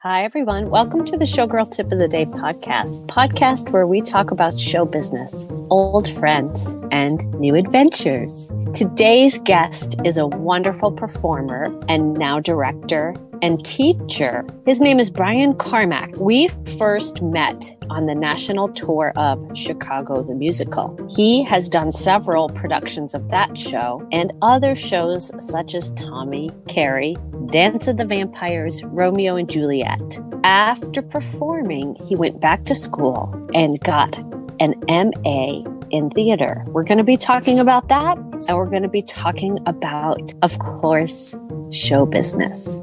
Hi, everyone. Welcome to the Showgirl Tip of the Day podcast where we talk about show business, old friends, and new adventures. Today's guest is a wonderful performer and now director and teacher. His name is Brian Carmack. We first met on the national tour of Chicago the Musical. He has done several productions of that show and other shows such as Tommy, Carrie, Dance of the Vampires, Romeo and Juliet. After performing, he went back to school and got an MA in theater. We're going to be talking about that, and we're going to be talking about, of course, show business.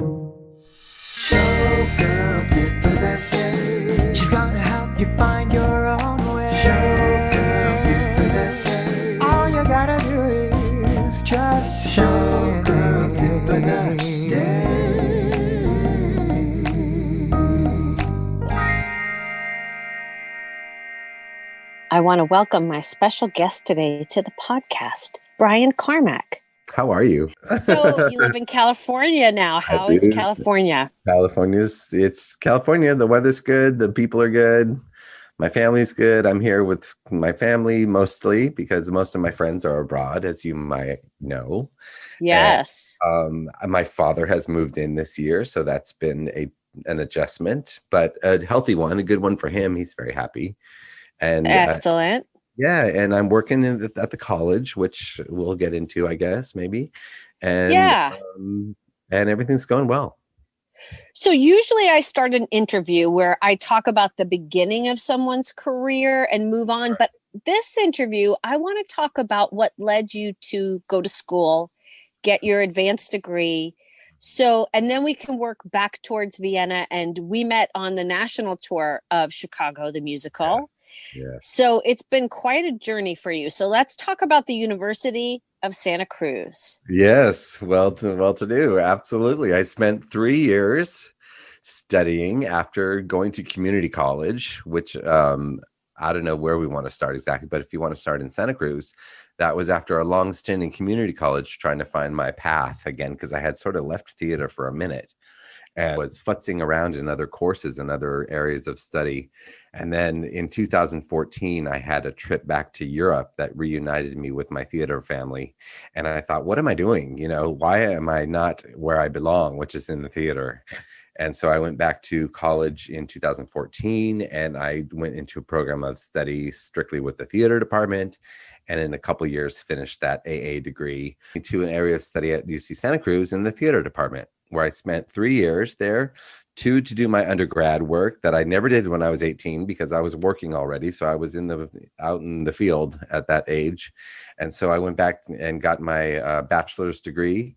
Showgirl Tip of the Day. She's gonna help you find your own way. Showgirl Tip of the Day. All you gotta do is just Showgirl Tip of the Day. I want to welcome my special guest today to the podcast, Brian Carmack. How are you? So you live in California now. How is California? It's California. The weather's good. The people are good. My family's good. I'm here with my family mostly because most of my friends are abroad, as you might know. Yes. And, my father has moved in this year, so that's been an adjustment, but a healthy one, a good one for him. He's very happy. And excellent. Yeah, and I'm working at the college, which we'll get into, I guess, maybe. And and everything's going well. So usually I start an interview where I talk about the beginning of someone's career and move on. Right. But this interview, I want to talk about what led you to go to school, get your advanced degree. So, and then we can work back towards Vienna. And we met on the national tour of Chicago, the musical. Yeah. Yeah. So it's been quite a journey for you. So let's talk about the University of Santa Cruz. Yes, well to do. Absolutely. I spent 3 years studying after going to community college, which I don't know where we want to start exactly, but if you want to start in Santa Cruz, that was after a long stint in community college trying to find my path again, because I had sort of left theater for a minute and was futzing around in other courses and other areas of study. And then in 2014, I had a trip back to Europe that reunited me with my theater family. And I thought, what am I doing? Why am I not where I belong, which is in the theater? And so I went back to college in 2014, and I went into a program of study strictly with the theater department. And in a couple of years, finished that AA degree into an area of study at UC Santa Cruz in the theater department, where I spent 3 years there, 2 to do my undergrad work that I never did when I was 18 because I was working already. So I was out in the field at that age. And so I went back and got my bachelor's degree.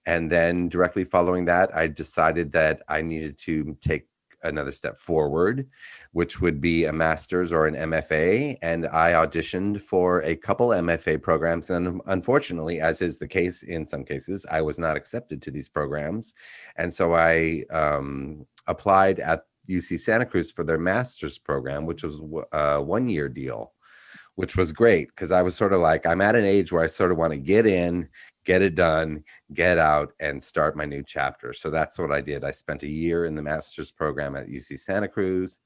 And then directly following that, I decided that I needed to take another step forward, which would be a master's or an MFA. And I auditioned for a couple MFA programs. And unfortunately, as is the case in some cases, I was not accepted to these programs. And so I applied at UC Santa Cruz for their master's program, which was a 1-year deal, which was great because I was sort of like, I'm at an age where I sort of want to get in, get it done, get out, and start my new chapter. So that's what I did. I spent a year in the master's program at UC Santa Cruz.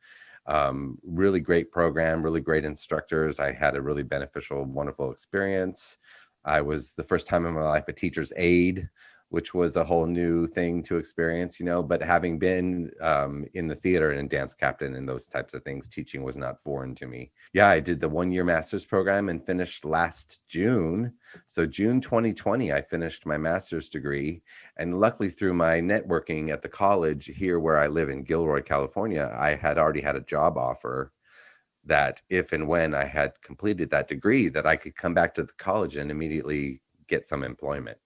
Really great program, really great instructors. I had a really beneficial, wonderful experience. I was the first time in my life a teacher's aide, which was a whole new thing to experience, but having been in the theater and dance captain and those types of things, teaching was not foreign to me. Yeah, I did the 1-year master's program and finished last June. So June 2020, I finished my master's degree. And luckily through my networking at the college here where I live in Gilroy, California, I had already had a job offer that if and when I had completed that degree, that I could come back to the college and immediately get some employment.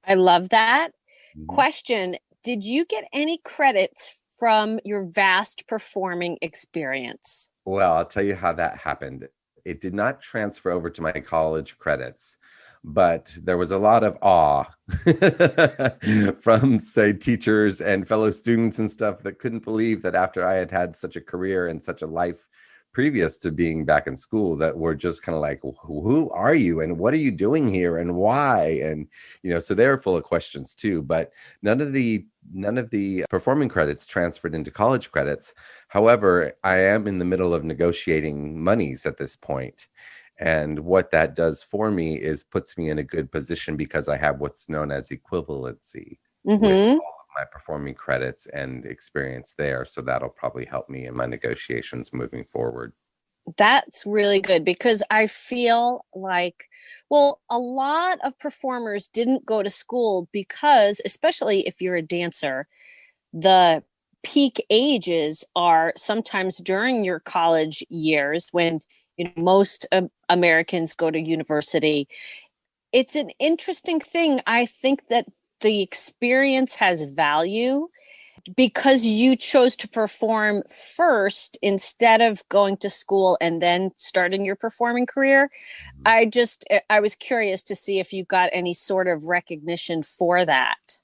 I love that. Mm-hmm. Question, did you get any credits from your vast performing experience? Well, I'll tell you how that happened. It did not transfer over to my college credits, but there was a lot of awe from, say, teachers and fellow students and stuff that couldn't believe that after I had had such a career and such a life previous to being back in school, that were just kind of like, who are you and what are you doing here and why? And, so they're full of questions too, but none of the none of the performing credits transferred into college credits. However, I am in the middle of negotiating monies at this point. And what that does for me is puts me in a good position because I have what's known as equivalency with all of my performing credits and experience there. So that'll probably help me in my negotiations moving forward. That's really good because I feel like, well, a lot of performers didn't go to school because, especially if you're a dancer, the peak ages are sometimes during your college years when most Americans go to university. It's an interesting thing. I think that the experience has value because you chose to perform first instead of going to school and then starting your performing career. I was curious to see if you got any sort of recognition for that.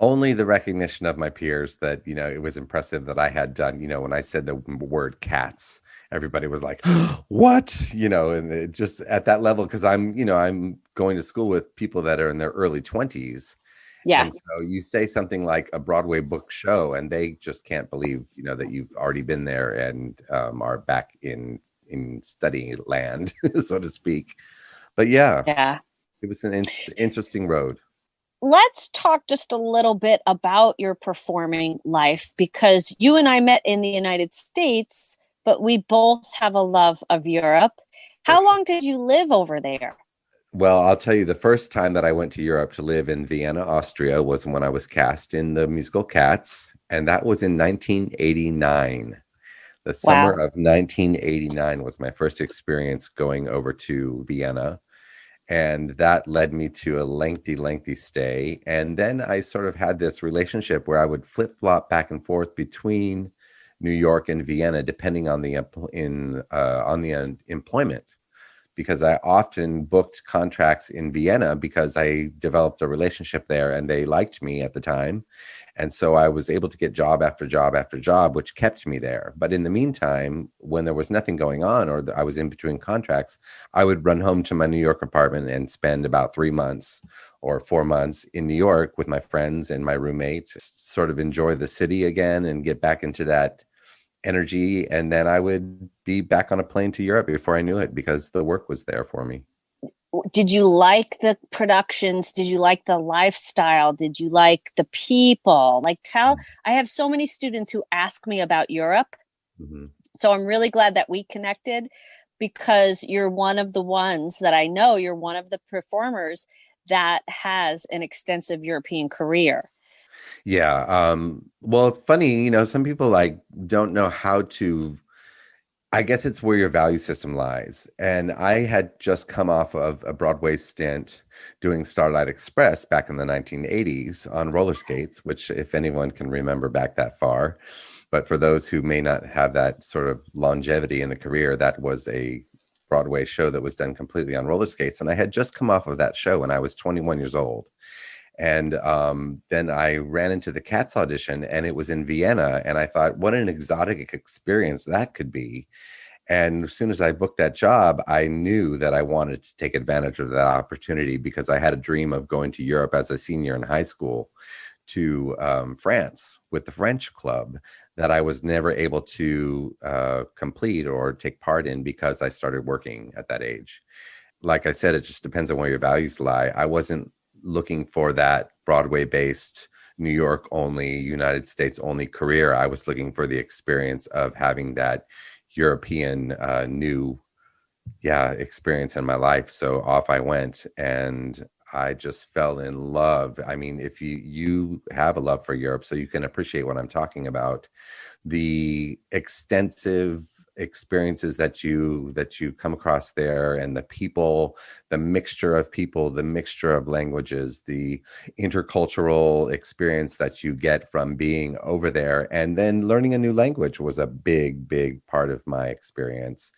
Only the recognition of my peers that, it was impressive that I had done, when I said the word cats, everybody was like, what? And it just at that level, because I'm going to school with people that are in their early 20s. Yeah. And so you say something like a Broadway book show, and they just can't believe, that you've already been there and are back in studying land, so to speak. But yeah, it was an interesting road. Let's talk just a little bit about your performing life, because you and I met in the United States, but we both have a love of Europe. How long did you live over there? Well, I'll tell you, the first time that I went to Europe to live in Vienna, Austria, was when I was cast in the musical Cats, and that was in 1989. The summer of 1989 was my first experience going over to Vienna, and that led me to a lengthy stay. And then I sort of had this relationship where I would flip-flop back and forth between New York and Vienna, depending on the employment, because I often booked contracts in Vienna because I developed a relationship there and they liked me at the time. And so I was able to get job after job after job, which kept me there. But in the meantime, when there was nothing going on or I was in between contracts, I would run home to my New York apartment and spend about 3 months or 4 months in New York with my friends and my roommate, sort of enjoy the city again and get back into that energy. And then I would be back on a plane to Europe before I knew it, because the work was there for me. Did you like the productions? Did you like the lifestyle? Did you like the people? I have so many students who ask me about Europe. Mm-hmm. So I'm really glad that we connected, because you're one of the ones that I know, you're one of the performers that has an extensive European career. Yeah. Well, it's funny, some people don't know how to, I guess it's where your value system lies. And I had just come off of a Broadway stint doing Starlight Express back in the 1980s on roller skates, which if anyone can remember back that far, but for those who may not have that sort of longevity in the career, that was a Broadway show that was done completely on roller skates. And I had just come off of that show when I was 21 years old. And then I ran into the Cats audition, and it was in Vienna. And I thought, what an exotic experience that could be. And as soon as I booked that job, I knew that I wanted to take advantage of that opportunity, because I had a dream of going to Europe as a senior in high school to France with the French club that I was never able to complete or take part in because I started working at that age. Like I said, it just depends on where your values lie. I wasn't looking for that Broadway-based, New York only, United States only career. I was looking for the experience of having that European new experience in my life. So off I went, and I just fell in love. I mean, if you have a love for Europe, so you can appreciate what I'm talking about, the extensive experiences that you come across there, and the people, the mixture of languages, the intercultural experience that you get from being over there. And then learning a new language was a big part of my experience.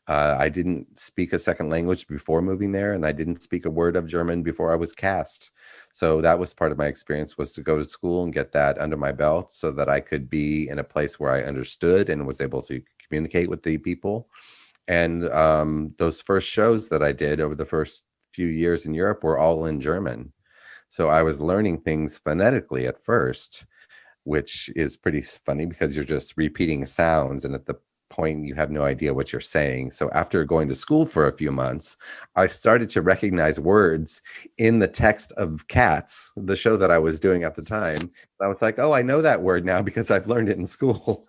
I didn't speak a second language before moving there, and I didn't speak a word of German before I was cast. So that was part of my experience, was to go to school and get that under my belt so that I could be in a place where I understood and was able to communicate with the people. And those first shows that I did over the first few years in Europe were all in German. So I was learning things phonetically at first, which is pretty funny because you're just repeating sounds. And at the point, you have no idea what you're saying. So after going to school for a few months, I started to recognize words in the text of Cats, the show that I was doing at the time. I was like, oh, I know that word now because I've learned it in school.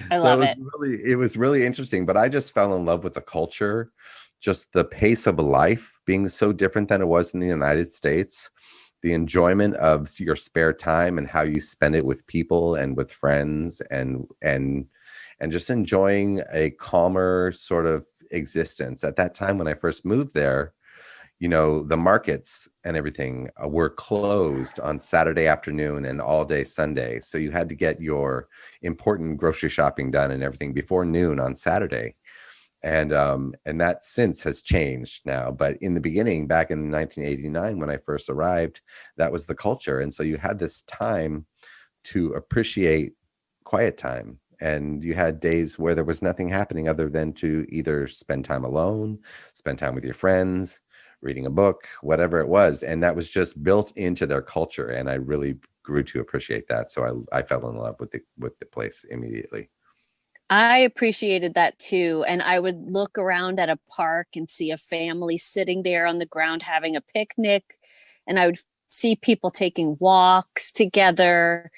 I love it. It was really interesting, but I just fell in love with the culture, just the pace of life being so different than it was in the United States, the enjoyment of your spare time and how you spend it with people and with friends and just enjoying a calmer sort of existence. At that time, when I first moved there, the markets and everything were closed on Saturday afternoon and all day Sunday. So you had to get your important grocery shopping done and everything before noon on Saturday. And that since has changed now. But in the beginning, back in 1989, when I first arrived, that was the culture. And so you had this time to appreciate quiet time. And you had days where there was nothing happening other than to either spend time alone, spend time with your friends, reading a book, whatever it was. And that was just built into their culture. And I really grew to appreciate that. So I fell in love with the place immediately. I appreciated that too. And I would look around at a park and see a family sitting there on the ground having a picnic. And I would see people taking walks together.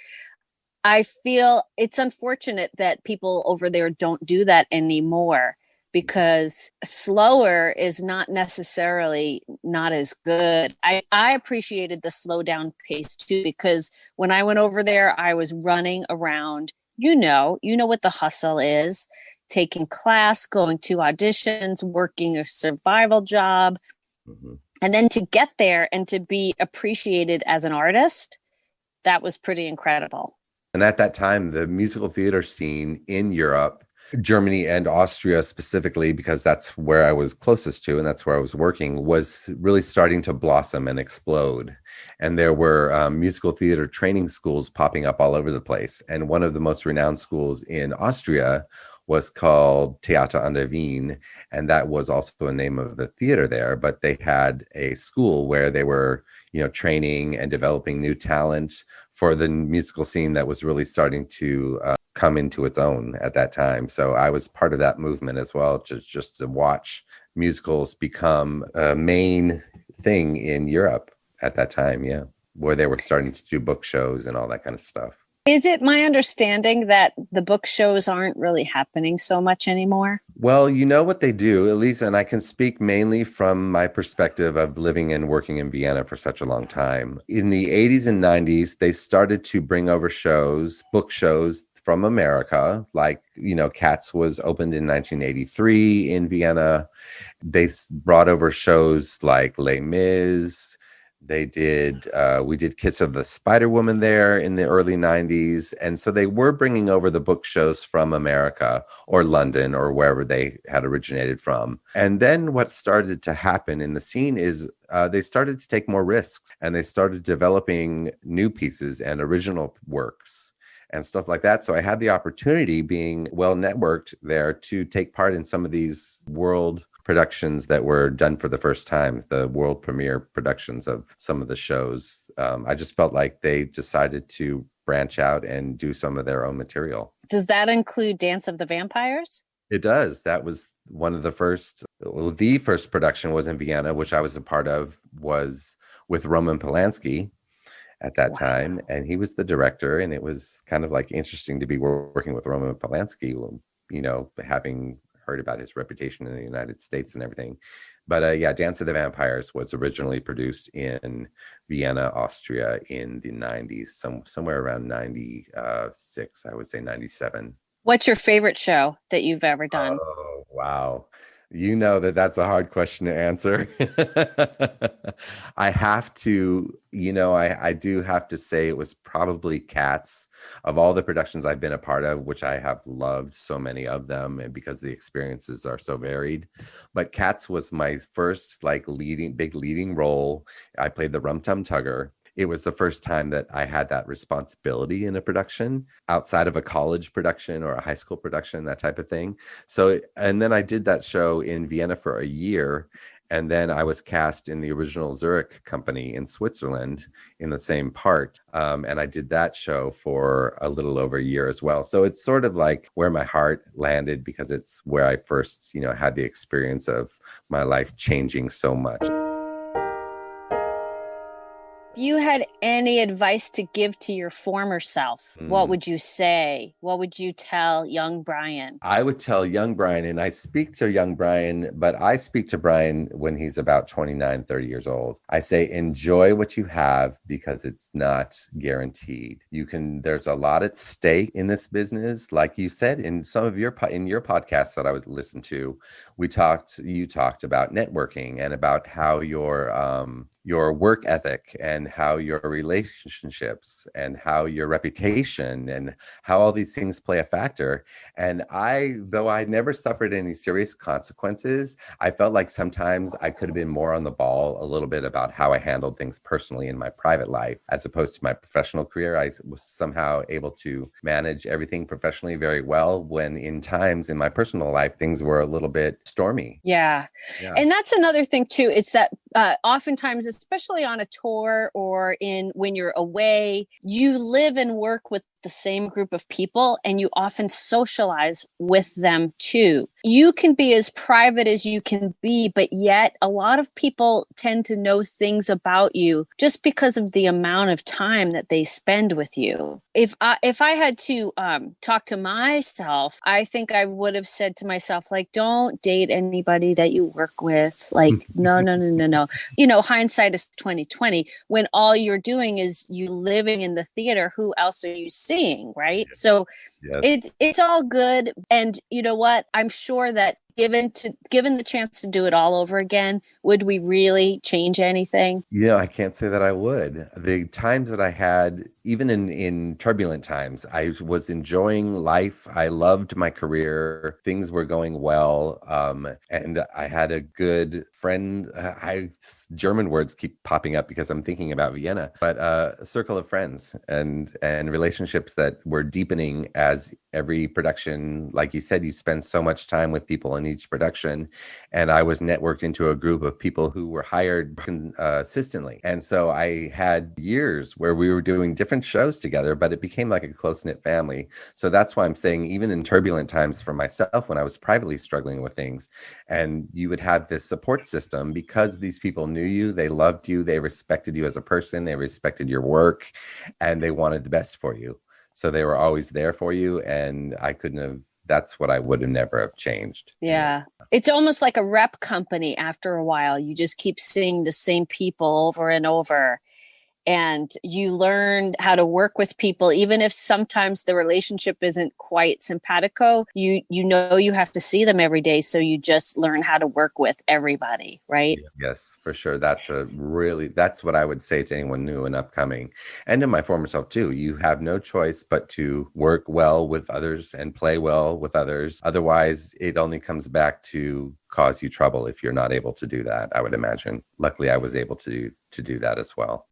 I feel it's unfortunate that people over there don't do that anymore, because slower is not necessarily not as good. I appreciated the slow down pace too, because when I went over there, I was running around, you know what the hustle is, taking class, going to auditions, working a survival job. Mm-hmm. And then to get there and to be appreciated as an artist, that was pretty incredible. And at that time, the musical theater scene in Europe, Germany and Austria specifically, because that's where I was closest to and that's where I was working, was really starting to blossom and explode. And there were musical theater training schools popping up all over the place. And one of the most renowned schools in Austria was called Theater an der Wien. And that was also a name of the theater there. But they had a school where they were, training and developing new talent for the musical scene that was really starting to come into its own at that time. So I was part of that movement as well, just to watch musicals become a main thing in Europe at that time, where they were starting to do book shows and all that kind of stuff. Is it my understanding that the book shows aren't really happening so much anymore? Well, you know what they do, at least, and I can speak mainly from my perspective of living and working in Vienna for such a long time. In the 80s and 90s, they started to bring over shows, book shows from America, like, Cats was opened in 1983 in Vienna. They brought over shows like Les Mis. We did Kiss of the Spider Woman there in the early 90s. And so they were bringing over the book shows from America or London or wherever they had originated from. And then what started to happen in the scene is they started to take more risks, and they started developing new pieces and original works and stuff like that. So I had the opportunity, being well networked there, to take part in some of these world productions that were done for the first time, the world premiere productions of some of the shows. I just felt like they decided to branch out and do some of their own material. Does that include Dance of the Vampires? It does. That was one of the first production was in Vienna, which I was a part of, was with Roman Polanski at that time. And he was the director, and it was kind of like interesting to be working with Roman Polanski, having heard about his reputation in the United States and everything. But Dance of the Vampires was originally produced in Vienna, Austria in the 90s, somewhere around 96, I would say 97. What's your favorite show that you've ever done? Oh, wow. You know that's a hard question to answer. I have to, I do have to say it was probably Cats. Of all the productions I've been a part of, which I have loved so many of them, and because the experiences are so varied. But Cats was my first big leading role. I played the Rum Tum Tugger. It was the first time that I had that responsibility in a production outside of a college production or a high school production, that type of thing. So, and then I did that show in Vienna for a year. And then I was cast in the original Zurich company in Switzerland in the same part. And I did that show for a little over a year as well. So it's sort of like where my heart landed, because it's where I first, had the experience of my life changing so much. If you had any advice to give to your former self, what would you say? What would you tell young Brian? I would tell young Brian, and I speak to young Brian, but I speak to Brian when he's about 29, 30 years old. I say, enjoy what you have, because it's not guaranteed. There's a lot at stake in this business. Like you said, in some of your podcasts that I was listening to, you talked about networking and about how your work ethic and how your relationships and how your reputation and how all these things play a factor. And though I never suffered any serious consequences, I felt like sometimes I could have been more on the ball a little bit about how I handled things personally in my private life, as opposed to my professional career. I was somehow able to manage everything professionally very well, when in times in my personal life, things were a little bit stormy. Yeah. And that's another thing too. It's that oftentimes, especially on a tour or when you're away, you live and work with the same group of people, and you often socialize with them too. You can be as private as you can be, but yet a lot of people tend to know things about you just because of the amount of time that they spend with you. If I had to talk to myself, I think I would have said to myself, like, don't date anybody that you work with. Like, no. Hindsight is 2020. When all you're doing is you living in the theater, who else are you seeing, right? Yes. So it's all good. And you know what? I'm sure that given the chance to do it all over again, would we really change anything? I can't say that I would. The times that I had, even in turbulent times, I was enjoying life. I loved my career. Things were going well. And I had a good friend. German words keep popping up because I'm thinking about Vienna, but a circle of friends and relationships that were deepening as every production. Like you said, you spend so much time with people in each production. And I was networked into a group of people who were hired consistently. And so I had years where we were doing different shows together, but it became like a close-knit family. So that's why I'm saying, even in turbulent times for myself, when I was privately struggling with things, and you would have this support system because these people knew you, they loved you, they respected you as a person, they respected your work, and they wanted the best for you. So they were always there for you. And that's what I would have never have changed. Yeah. It's almost like a rep company. After a while, you just keep seeing the same people over and over. And you learn how to work with people, even if sometimes the relationship isn't quite simpatico. You have to see them every day, so you just learn how to work with everybody, right? Yes, for sure. That's what I would say to anyone new and upcoming, and to my former self too. You have no choice but to work well with others and play well with others. Otherwise, it only comes back to cause you trouble if you're not able to do that, I would imagine. Luckily, I was able to do that as well.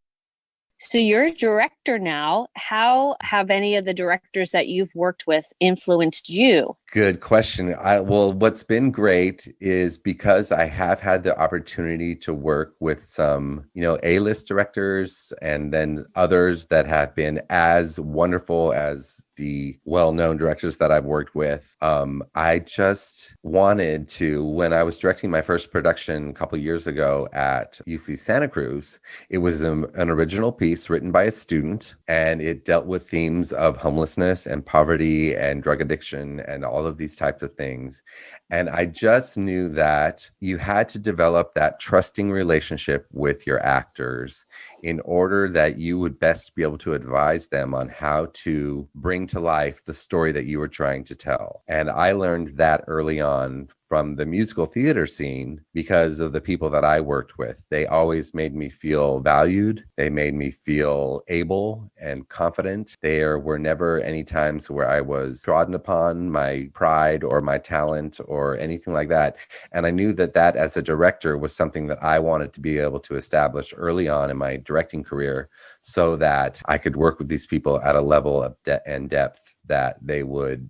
So you're a director now. How have any of the directors that you've worked with influenced you? Good question. What's been great is because I have had the opportunity to work with some, A-list directors, and then others that have been as wonderful as the well-known directors that I've worked with. I just wanted to, when I was directing my first production a couple years ago at UC Santa Cruz, it was an original piece written by a student, and it dealt with themes of homelessness and poverty and drug addiction and all of these types of things. And I just knew that you had to develop that trusting relationship with your actors in order that you would best be able to advise them on how to bring to life the story that you were trying to tell. And I learned that early on from the musical theater scene because of the people that I worked with. They always made me feel valued. They made me feel able and confident. There were never any times where I was trodden upon my pride or my talent or anything like that. And I knew that as a director was something that I wanted to be able to establish early on in my directing career, so that I could work with these people at a level of and depth that they would,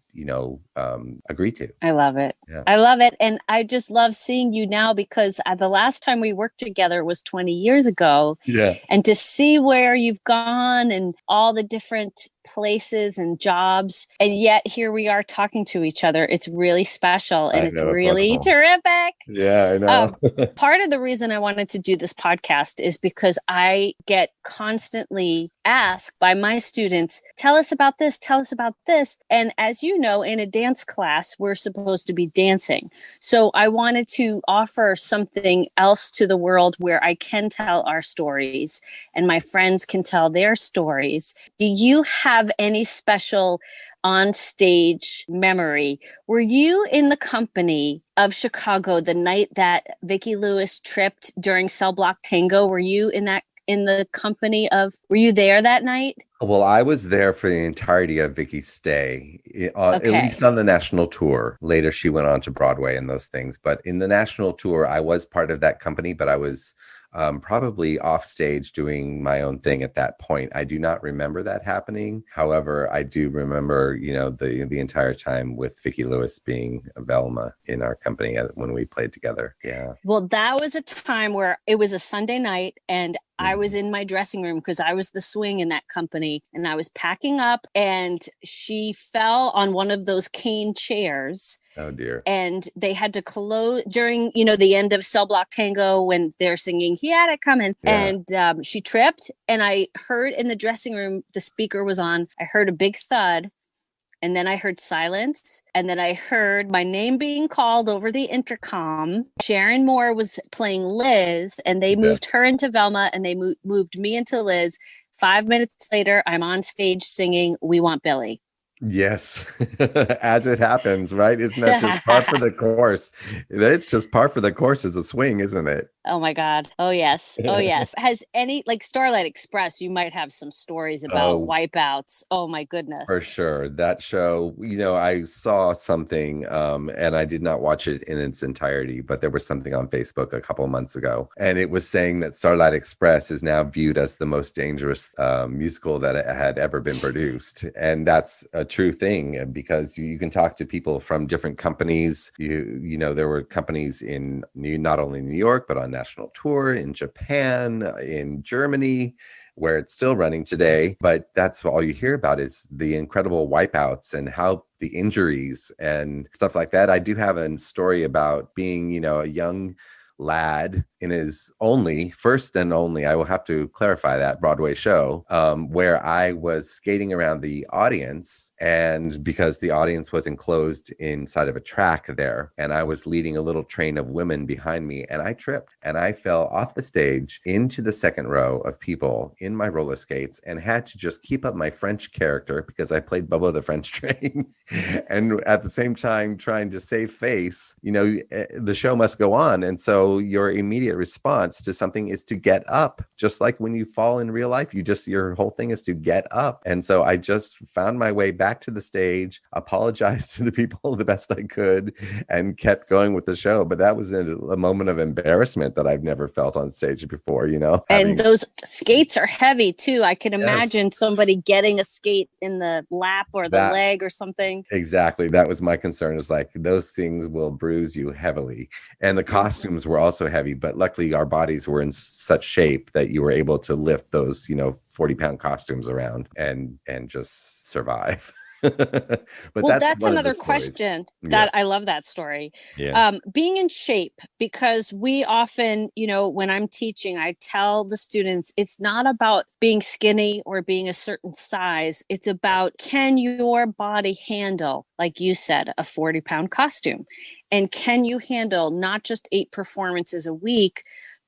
agree to. I love it. Yeah. I love it. And I just love seeing you now because the last time we worked together was 20 years ago. Yeah. And to see where you've gone and all the different places and jobs. And yet here we are talking to each other. It's really special and it's really terrific. Yeah, I know. Part of the reason I wanted to do this podcast is because I get constantly asked by my students, tell us about this, tell us about this. And as you know, in a dance class, we're supposed to be dancing. So I wanted to offer something else to the world where I can tell our stories and my friends can tell their stories. Do you have any special on stage memory? Were you in the company of Chicago the night that Vicki Lewis tripped during Cell Block Tango? Were you were you there that night? Well, I was there for the entirety of Vicky's stay, at least on the national tour. Later, she went on to Broadway and those things. But in the national tour, I was part of that company, but I was probably off stage doing my own thing at that point. I do not remember that happening. However, I do remember, the entire time with Vicki Lewis being Velma in our company when we played together. Yeah. Well, that was a time where it was a Sunday night and I was in my dressing room because I was the swing in that company and I was packing up and she fell on one of those cane chairs. Oh dear. And they had to close during, the end of Cell Block Tango when they're singing, he had it coming. Yeah. And she tripped and I heard in the dressing room, the speaker was on, I heard a big thud. And then I heard silence. And then I heard my name being called over the intercom. Sharon Moore was playing Liz and they moved her into Velma and they moved me into Liz. 5 minutes later, I'm on stage singing We Want Billy. Yes, as it happens, right? Isn't that just par for the course? It's just par for the course as a swing, isn't it? Oh my God. Oh yes. Oh yes. Has any, like Starlight Express, you might have some stories about wipeouts. Oh my goodness. For sure. That show, I saw something and I did not watch it in its entirety, but there was something on Facebook a couple of months ago. And it was saying that Starlight Express is now viewed as the most dangerous musical that had ever been produced. And that's a true thing because you can talk to people from different companies. There were companies in not only New York, but on national tour in Japan, in Germany, where it's still running today. But that's all you hear about is the incredible wipeouts and how the injuries and stuff like that. I do have a story about being, a young lad in his first and only, I will have to clarify that, Broadway show, where I was skating around the audience, and because the audience was enclosed inside of a track there, and I was leading a little train of women behind me, and I tripped and I fell off the stage into the second row of people in my roller skates and had to just keep up my French character because I played Bubba the French Train and at the same time trying to save face. The show must go on, and so your immediate response to something is to get up. Just like when you fall in real life, your whole thing is to get up. And so I just found my way back to the stage, apologized to the people the best I could, and kept going with the show. But that was a moment of embarrassment that I've never felt on stage before, And those skates are heavy too. I can imagine somebody getting a skate in the lap or the leg or something. Exactly. That was my concern, is like those things will bruise you heavily. And the costumes were also heavy, but luckily our bodies were in such shape that you were able to lift those 40-pound costumes around and just survive. But that's another question that I love that story. Yeah. Being in shape, because we often, when I'm teaching, I tell the students, it's not about being skinny or being a certain size. It's about, can your body handle, like you said, a 40-pound costume? And can you handle not just 8 performances a week,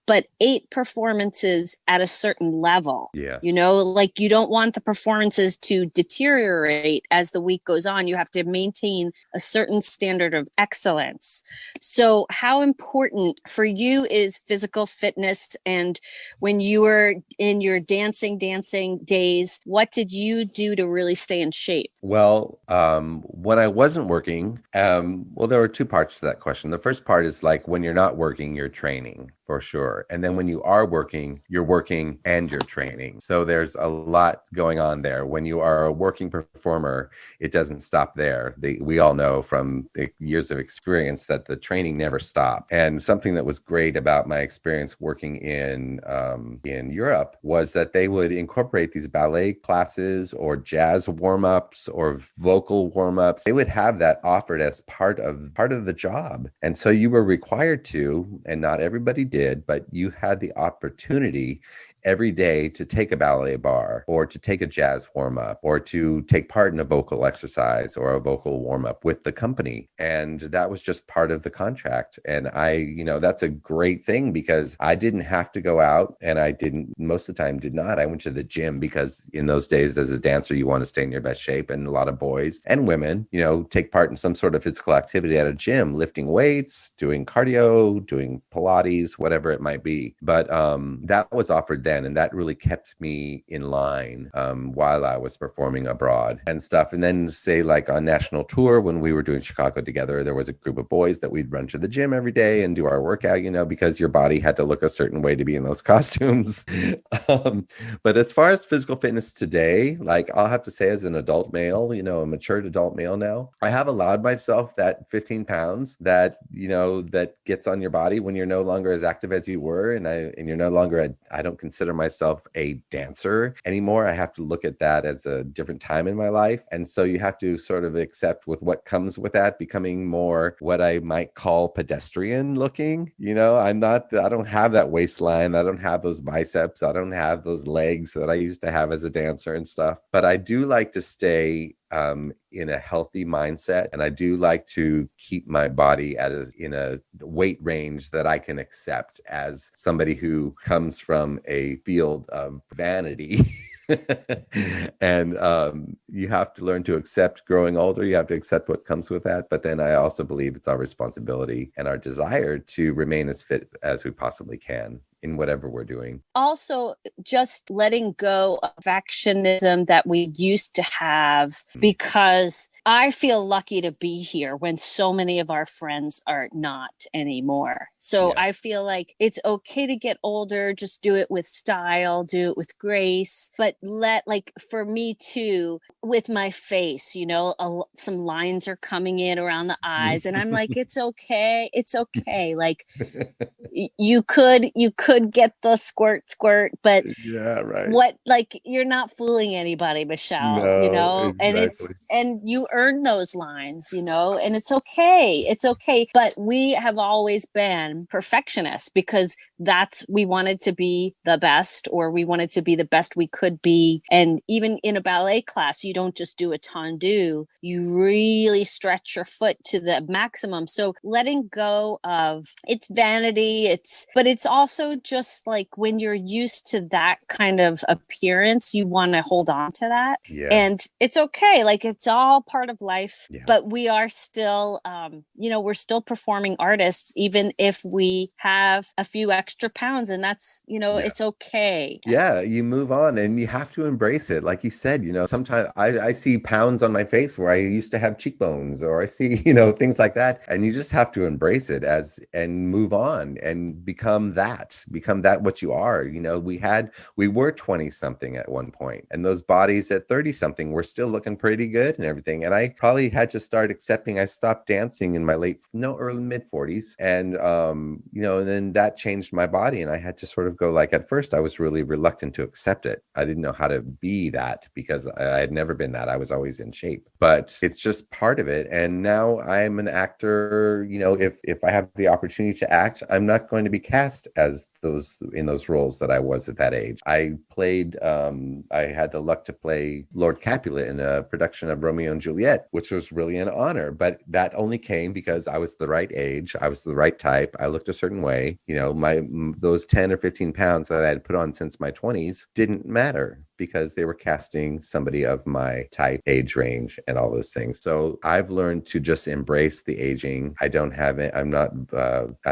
but 8 performances at a certain level? Yeah. Like you don't want the performances to deteriorate as the week goes on. You have to maintain a certain standard of excellence. So how important for you is physical fitness? And when you were in your dancing days, what did you do to really stay in shape? Well, when I wasn't working, there were 2 parts to that question. The first part is like when you're not working, you're training for sure. And then when you are working, you're working and you're training. So there's a lot going on there. When you are a working performer, it doesn't stop there. We all know from the years of experience that the training never stopped. And something that was great about my experience working in Europe was that they would incorporate these ballet classes or jazz warm-ups or vocal warm-ups. They would have that offered as part of the job. And so you were required to, and not everybody did, but you had the opportunity every day to take a ballet bar or to take a jazz warm-up or to take part in a vocal exercise or a vocal warm-up with the company. And that was just part of the contract. And that's a great thing because I didn't have to go out, and I didn't, most of the time did not. I went to the gym because in those days as a dancer, you want to stay in your best shape. And a lot of boys and women, take part in some sort of physical activity at a gym, lifting weights, doing cardio, doing Pilates, whatever it might be. But that was offered then. And that really kept me in line while I was performing abroad and stuff. And then say like on national tour, when we were doing Chicago together, there was a group of boys that we'd run to the gym every day and do our workout, because your body had to look a certain way to be in those costumes. But as far as physical fitness today, like I'll have to say as an adult male, a matured adult male now, I have allowed myself that 15 pounds that, that gets on your body when you're no longer as active as you were. And you're no longer, I don't consider myself a dancer anymore. I have to look at that as a different time in my life. And so you have to sort of accept with what comes with that, becoming more what I might call pedestrian looking. I don't have that waistline. I don't have those biceps. I don't have those legs that I used to have as a dancer and stuff. But I do like to stay in a healthy mindset. And I do like to keep my body in a weight range that I can accept as somebody who comes from a field of vanity. And you have to learn to accept growing older. You have to accept what comes with that. But then I also believe it's our responsibility and our desire to remain as fit as we possibly can in whatever we're doing. Also, just letting go of perfectionism that we used to have, because I feel lucky to be here when so many of our friends are not anymore. So yeah. I feel like it's okay to get older, just do it with style, do it with grace, but for me too, with my face, some lines are coming in around the eyes and I'm like, it's okay. Like you could get the squirt, but yeah, right. What, you're not fooling anybody, Michelle, no, exactly. And and you earn those lines, and it's okay. But we have always been perfectionists because we wanted to be the best, or we wanted to be the best we could be. And even in a ballet class, you don't just do a tendu, you really stretch your foot to the maximum. So letting go of it's vanity, but it's also just like when you're used to that kind of appearance, you want to hold on to that. Yeah. And it's okay. It's all part of life, yeah. But we are still, we're still performing artists, even if we have a few extra pounds, and that's, yeah. It's okay. Yeah. You move on and you have to embrace it. Like you said, sometimes I see pounds on my face where I used to have cheekbones, or I see, things like that. And you just have to embrace it and move on and become that what you are. We were 20 something at one point, and those bodies at 30 something were still looking pretty good and everything. And I probably had to start accepting, I stopped dancing in my early mid 40s. And, and then that changed my body. And I had to sort of go, at first I was really reluctant to accept it. I didn't know how to be that because I had never been that. I was always in shape, but it's just part of it. And now I'm an actor. If I have the opportunity to act, I'm not going to be cast as in those roles that I was at that age. I played, I had the luck to play Lord Capulet in a production of Romeo and Juliet, which was really an honor, but that only came because I was the right age. I was the right type. I looked a certain way. Those 10 or 15 pounds that I had put on since my 20s didn't matter because they were casting somebody of my type, age range, and all those things. So I've learned to just embrace the aging. I don't have it. I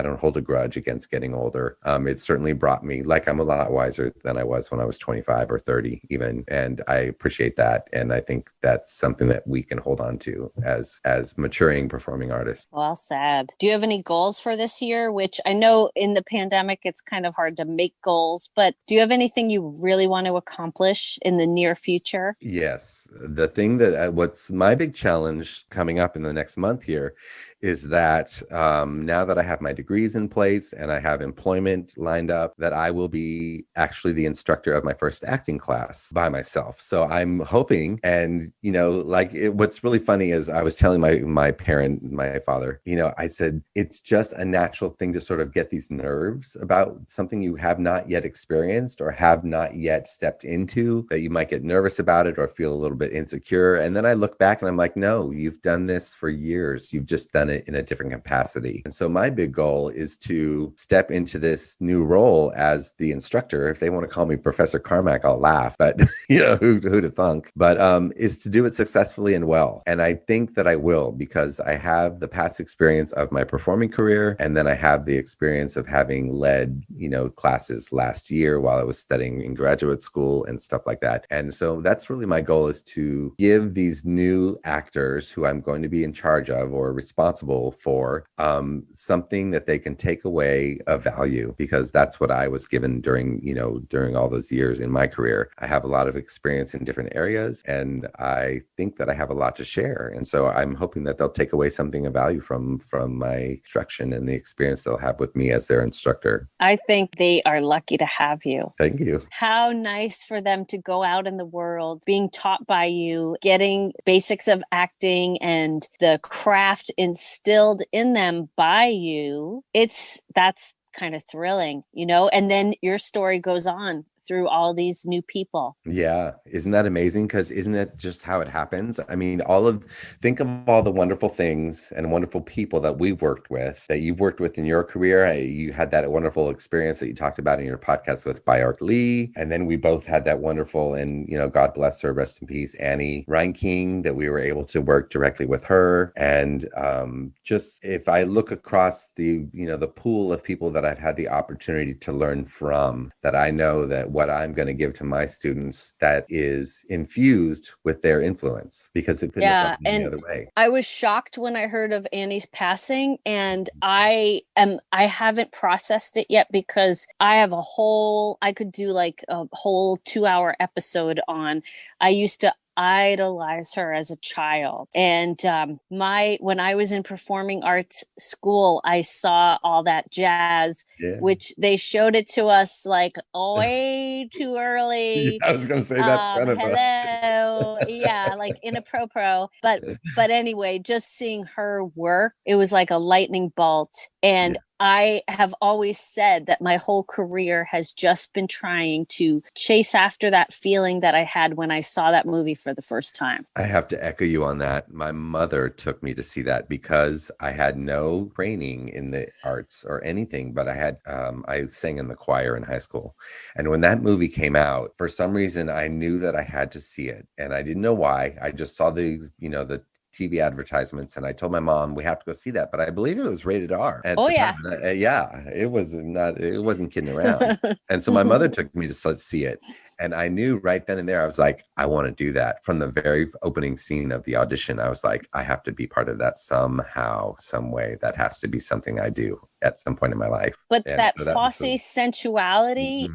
don't hold a grudge against getting older. It certainly brought me, like, I'm a lot wiser than I was when I was 25 or 30 even. And I appreciate that. And I think that's something that we can hold on to as maturing performing artists. Well said. Do you have any goals for this year? Which I know in the pandemic, it's kind of hard to make goals, but do you have anything you really want to accomplish in the near future? Yes. The thing that what's my big challenge coming up in the next month here is that now that I have my degrees in place and I have employment lined up, that I will be actually the instructor of my first acting class by myself. So I'm hoping, and what's really funny is I was telling my father, I said, it's just a natural thing to sort of get these nerves about something you have not yet experienced or have not yet stepped into, that you might get nervous about it or feel a little bit insecure. And then I look back and I'm like, no, you've done this for years. You've just done it in a different capacity. And so my big goal is to step into this new role as the instructor. If they want to call me Professor Carmack, I'll laugh, but who'd have thunk, but is to do it successfully and well. And I think that I will, because I have the past experience of my performing career. And then I have the experience of having led, classes last year while I was studying in graduate school and stuff like that. And so that's really my goal, is to give these new actors who I'm going to be in charge of or responsible for something that they can take away of value, because that's what I was given during all those years in my career. I have a lot of experience in different areas, and I think that I have a lot to share. And so I'm hoping that they'll take away something of value from my instruction and the experience they'll have with me as their instructor. I think they are lucky to have you. Thank you. How nice for them to go out in the world, being taught by you, getting basics of acting and the craft instilled in them by you. That's kind of thrilling, and then your story goes on through all these new people. Yeah. Isn't that amazing? Because isn't it just how it happens? I mean, think of all the wonderful things and wonderful people that we've worked with, that you've worked with in your career. You had that wonderful experience that you talked about in your podcast with Bayard Lee. And then we both had that wonderful, and, God bless her, rest in peace, Annie Reinking, that we were able to work directly with her. And just if I look across the pool of people that I've had the opportunity to learn from, that I know that what I'm going to give to my students that is infused with their influence, because it couldn't have happened any other way. I was shocked when I heard of Annie's passing, and I haven't processed it yet, because I could do like a whole 2-hour episode on, I used to idolize her as a child. And when I was in performing arts school, I saw all that jazz, which they showed it to us like way too early. I was going to say that's kind of hello. Yeah, like in a pro. But anyway, just seeing her work, it was like a lightning bolt. And I have always said that my whole career has just been trying to chase after that feeling that I had when I saw that movie for the first time. I have to echo you on that. My mother took me to see that, because I had no training in the arts or anything, but I sang in the choir in high school. And when that movie came out, for some reason, I knew that I had to see it. And I didn't know why. I just saw the TV advertisements, and I told my mom, we have to go see that. But I believe it was rated R. It wasn't kidding around. And so my mother took me to see it. And I knew right then and there, I was like, I want to do that. From the very opening scene of the audition, I was like, I have to be part of that somehow, some way. That has to be something I do at some point in my life. But that Fosse sensuality,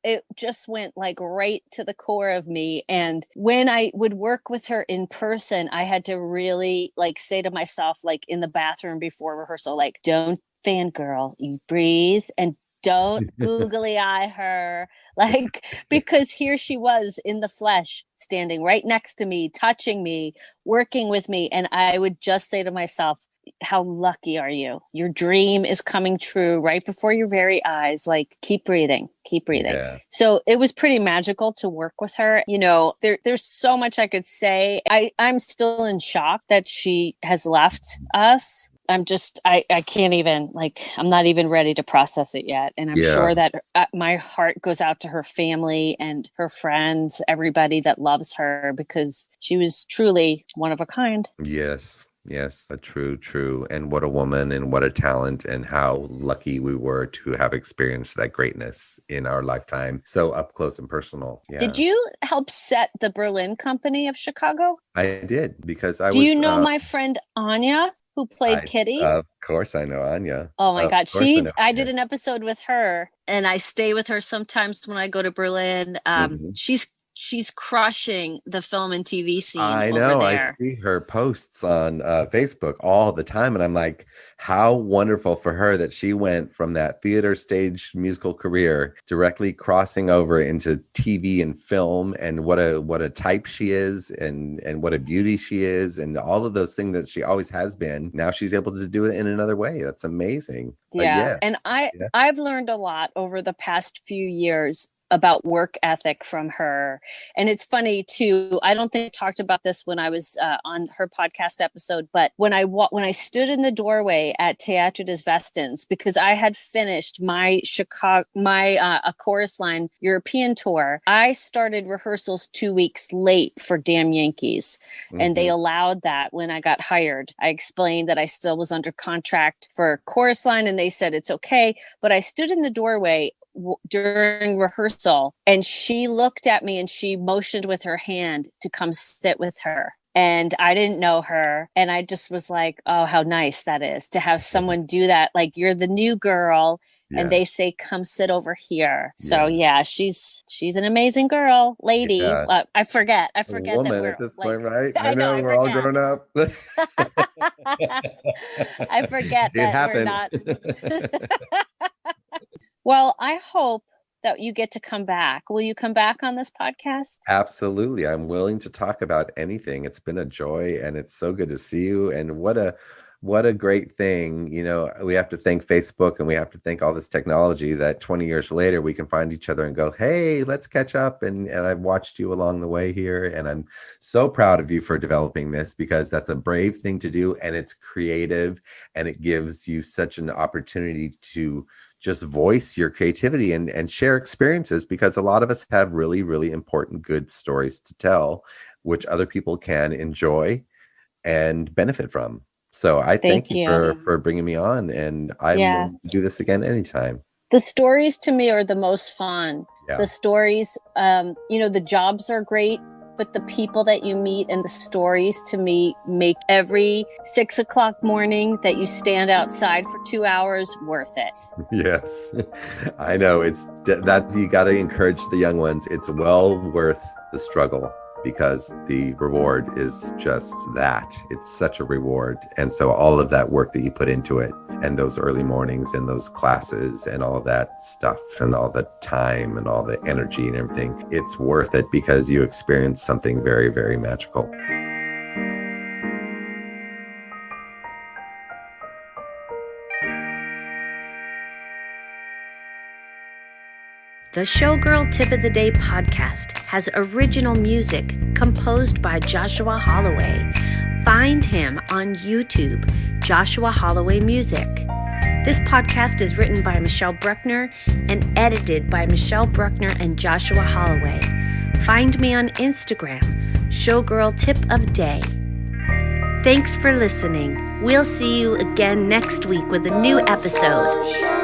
it just went like right to the core of me. And when I would work with her in person, I had to really like say to myself, like in the bathroom before rehearsal, like, don't fangirl, you breathe and don't googly eye her, like, because here she was in the flesh, standing right next to me, touching me, working with me. And I would just say to myself, how lucky are you? Your dream is coming true right before your very eyes. Like, keep breathing. Yeah. So it was pretty magical to work with her. There's so much I could say. I'm still in shock that she has left us. I can't even, like, I'm not even ready to process it yet. And I'm sure that my heart goes out to her family and her friends, everybody that loves her, because she was truly one of a kind. Yes. True. And what a woman and what a talent, and how lucky we were to have experienced that greatness in our lifetime. So up close and personal. Yeah. Did you help set the Berlin Company of Chicago? I did, because Do you know my friend Anya, who played Kitty? Of course I know Anya. Oh my God. I did an episode with her, and I stay with her sometimes when I go to Berlin. She's crushing the film and TV scene. I know. Over there. I see her posts on Facebook all the time, and I'm like, how wonderful for her that she went from that theater stage musical career directly crossing over into TV and film, and what a type she is, and what a beauty she is, and all of those things that she always has been. Now she's able to do it in another way. That's amazing. Yeah. And I've learned a lot over the past few years about work ethic from her. And it's funny too, I don't think I talked about this when I was on her podcast episode, but when I stood in the doorway at Teatro des Westens, because I had finished my a chorus line European tour, I started rehearsals 2 weeks late for Damn Yankees. And they allowed that when I got hired. I explained that I still was under contract for chorus line, and they said it's okay. But I stood in the doorway during rehearsal, and she looked at me and she motioned with her hand to come sit with her. And I didn't know her. And I just was like, oh, how nice that is to have someone do that. Like, you're the new girl. Yeah. And they say, come sit over here. So she's an amazing girl, lady. Yeah. I forget a woman that we're at this point, right? I know we're all grown up. I forget that happened. We're not. Well, I hope that you get to come back. Will you come back on this podcast? Absolutely. I'm willing to talk about anything. It's been a joy, and it's so good to see you. And what a great thing. You know, we have to thank Facebook, and we have to thank all this technology that 20 years later we can find each other and go, hey, let's catch up. And I've watched you along the way here, and I'm so proud of you for developing this, because that's a brave thing to do, and it's creative, and it gives you such an opportunity to just voice your creativity and share experiences, because a lot of us have really, really important, good stories to tell, which other people can enjoy and benefit from. So I thank you for bringing me on, and I will do this again anytime. The stories to me are the most fun. Yeah. The stories, the jobs are great, but the people that you meet and the stories, to me, make every 6 o'clock morning that you stand outside for 2 hours worth it. Yes, I know. It's that you got to encourage the young ones. It's well worth the struggle, because the reward is just that. It's such a reward. And so all of that work that you put into it, and those early mornings and those classes and all of that stuff and all the time and all the energy and everything, it's worth it, because you experience something very, very magical. The Showgirl Tip of the Day podcast has original music composed by Joshua Holloway. Find him on YouTube, Joshua Holloway Music. This podcast is written by Michelle Bruckner and edited by Michelle Bruckner and Joshua Holloway. Find me on Instagram, Showgirl Tip of Day. Thanks for listening. We'll see you again next week with a new episode.